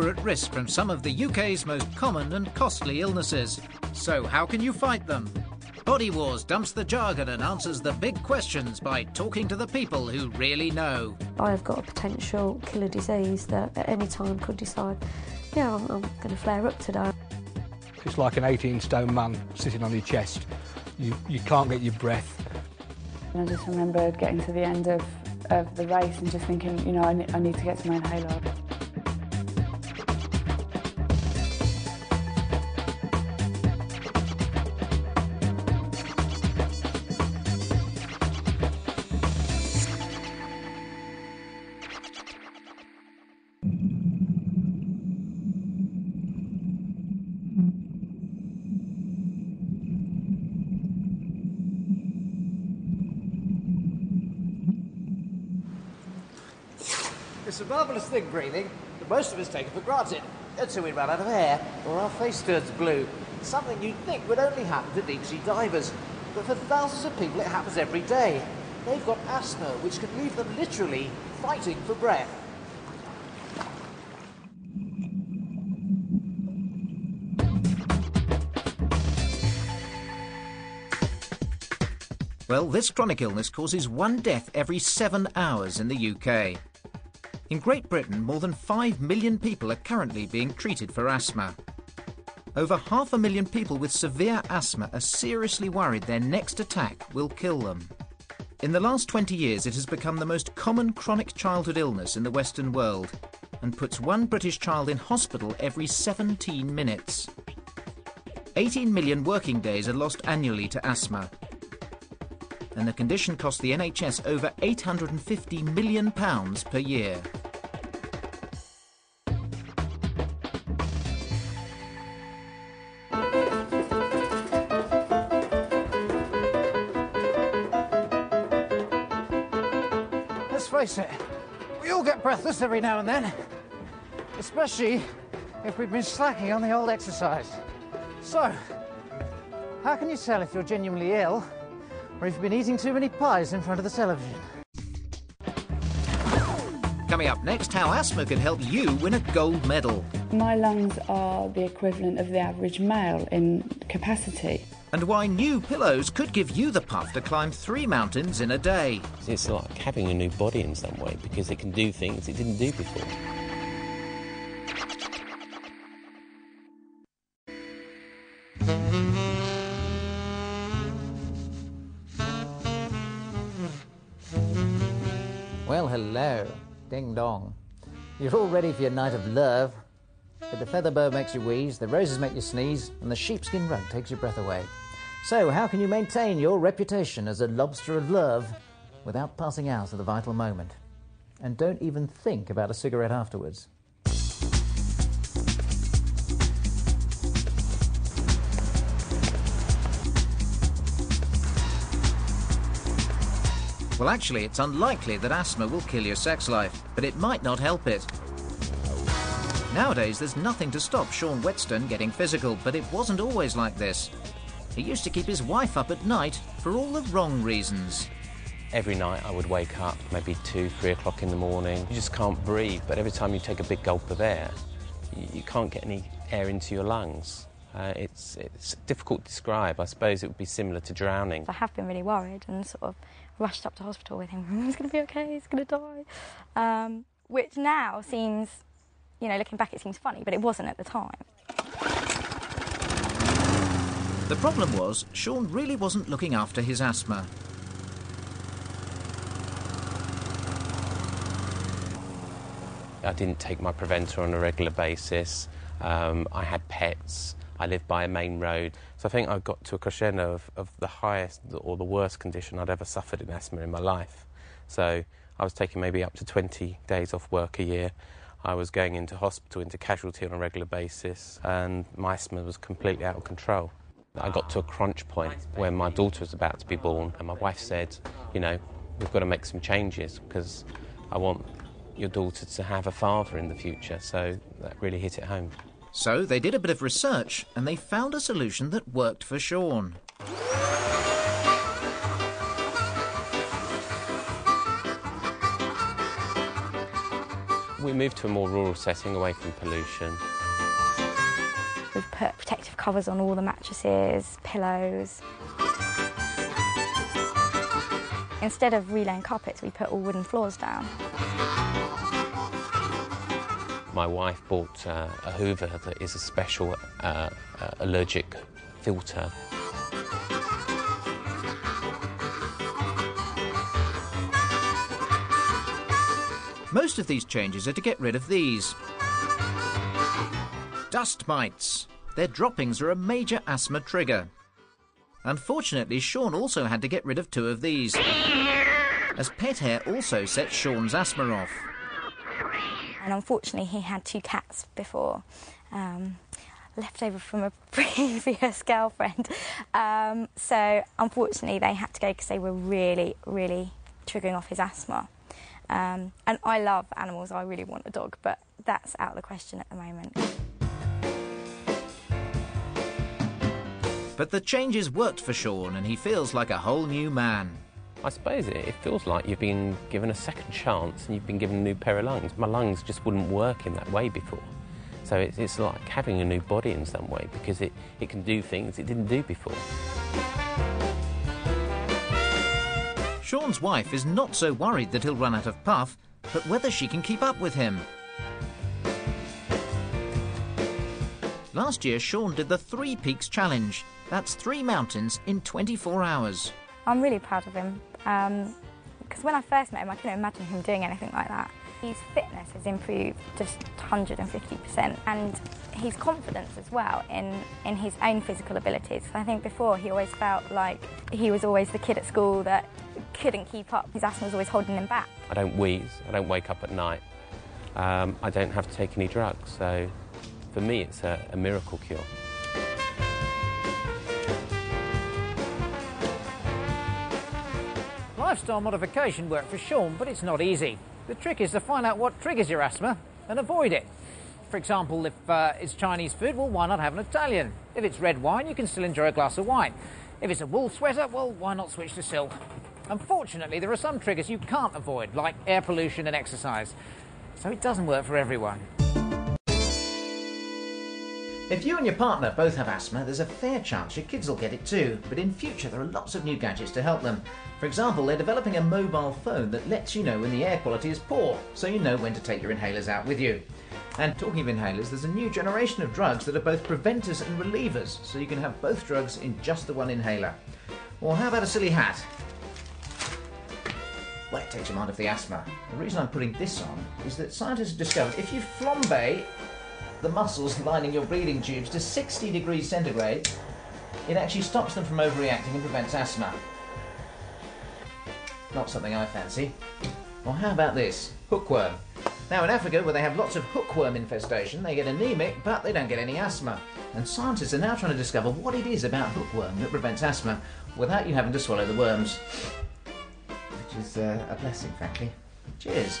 are at risk from some of the UK's most common and costly illnesses. So how can you fight them? Body Wars dumps the jargon and answers the big questions by talking to the people who really know. I've got a potential killer disease that at any time could decide, yeah, I'm going to flare up today. It's like an 18-stone man sitting on your chest. You can't get your breath. And I just remember getting to the end of the race and just thinking, you know, I need to get to my inhaler. It's a marvellous thing, breathing, that most of us take it for granted until we run out of air or our face turns blue. Something you'd think would only happen to deep-sea divers. But for thousands of people, it happens every day. They've got asthma, which can leave them literally fighting for breath. Well, this chronic illness causes one death every 7 hours in the UK. In Great Britain, more than 5 million people are currently being treated for asthma. Over 500,000 people with severe asthma are seriously worried their next attack will kill them. In the last 20 years, it has become the most common chronic childhood illness in the Western world and puts one British child in hospital every 17 minutes. 18 million working days are lost annually to asthma, and the condition costs the NHS over £850 million per year. Let's face it, we all get breathless every now and then, especially if we've been slacking on the old exercise. So, how can you tell if you're genuinely ill or if you've been eating too many pies in front of the television? Coming up next, how asthma can help you win a gold medal. My lungs are the equivalent of the average male in capacity. And why new pillows could give you the puff to climb 3 mountains in a day. It's like having a new body in some way because it can do things it didn't do before. Well, hello. Ding dong. You're all ready for your night of love, but the feather boa makes you wheeze, the roses make you sneeze, and the sheepskin rug takes your breath away. So how can you maintain your reputation as a lobster of love without passing out at the vital moment? And don't even think about a cigarette afterwards. Well, actually, it's unlikely that asthma will kill your sex life, but it might not help it. Nowadays, there's nothing to stop Sean Whetstone getting physical, but it wasn't always like this. He used to keep his wife up at night for all the wrong reasons. Every night I would wake up, maybe 2, 3 o'clock in the morning. You just can't breathe, but every time you take a big gulp of air, you can't get any air into your lungs. It's difficult to describe. I suppose it would be similar to drowning. I have been really worried and sort of rushed up to hospital with him. He's going to be okay, he's going to die. Which now seems, you know, looking back it seems funny, but it wasn't at the time. The problem was, Sean really wasn't looking after his asthma. I didn't take my preventer on a regular basis. I had pets. I lived by a main road. So I think I got to a crescendo of the highest or the worst condition I'd ever suffered in asthma in my life. So I was taking maybe up to 20 days off work a year. I was going into hospital, into casualty on a regular basis, and my asthma was completely out of control. I got to a crunch point where my daughter was about to be born, and my wife said, you know, we've got to make some changes because I want your daughter to have a father in the future. So that really hit it home. So they did a bit of research and they found a solution that worked for Sean. We moved to a more rural setting away from pollution. We've put protective covers on all the mattresses, pillows. Instead of relaying carpets, we put all wooden floors down. My wife bought a Hoover that is a special allergic filter. Most of these changes are to get rid of these. Dust mites. Their droppings are a major asthma trigger. Unfortunately, Sean also had to get rid of 2 of these, as pet hair also sets Sean's asthma off. And unfortunately, he had 2 cats before, left over from a previous girlfriend. So unfortunately, they had to go because they were really, really triggering off his asthma. And I love animals, I really want a dog, but that's out of the question at the moment. But the changes worked for Sean and he feels like a whole new man. I suppose it feels like you've been given a second chance and you've been given a new pair of lungs. My lungs just wouldn't work in that way before. So it's like having a new body in some way, because it can do things it didn't do before. Sean's wife is not so worried that he'll run out of puff, but whether she can keep up with him. Last year, Sean did the 3 Peaks Challenge. That's 3 mountains in 24 hours. I'm really proud of him, because when I first met him, I couldn't imagine him doing anything like that. His fitness has improved just 150%, and his confidence as well in his own physical abilities. I think before he always felt like he was always the kid at school that couldn't keep up. His asthma was always holding him back. I don't wheeze, I don't wake up at night, I don't have to take any drugs, so for me it's a miracle cure. Lifestyle modification worked for Sean, but it's not easy. The trick is to find out what triggers your asthma and avoid it. For example, if it's Chinese food, well, why not have an Italian? If it's red wine, you can still enjoy a glass of wine. If it's a wool sweater, well, why not switch to silk? Unfortunately, there are some triggers you can't avoid, like air pollution and exercise. So it doesn't work for everyone. If you and your partner both have asthma, there's a fair chance your kids will get it too. But in future, there are lots of new gadgets to help them. For example, they're developing a mobile phone that lets you know when the air quality is poor, so you know when to take your inhalers out with you. And talking of inhalers, there's a new generation of drugs that are both preventers and relievers, so you can have both drugs in just the one inhaler. Or how about a silly hat? Well, it takes your mind off the asthma. The reason I'm putting this on is that scientists have discovered if you flambe the muscles lining your breathing tubes to 60 degrees centigrade, it actually stops them from overreacting and prevents asthma. Not something I fancy. Or how about this? Hookworm. Now in Africa, where they have lots of hookworm infestation, they get anemic, but they don't get any asthma. And scientists are now trying to discover what it is about hookworm that prevents asthma without you having to swallow the worms. Which is a blessing, frankly. Cheers.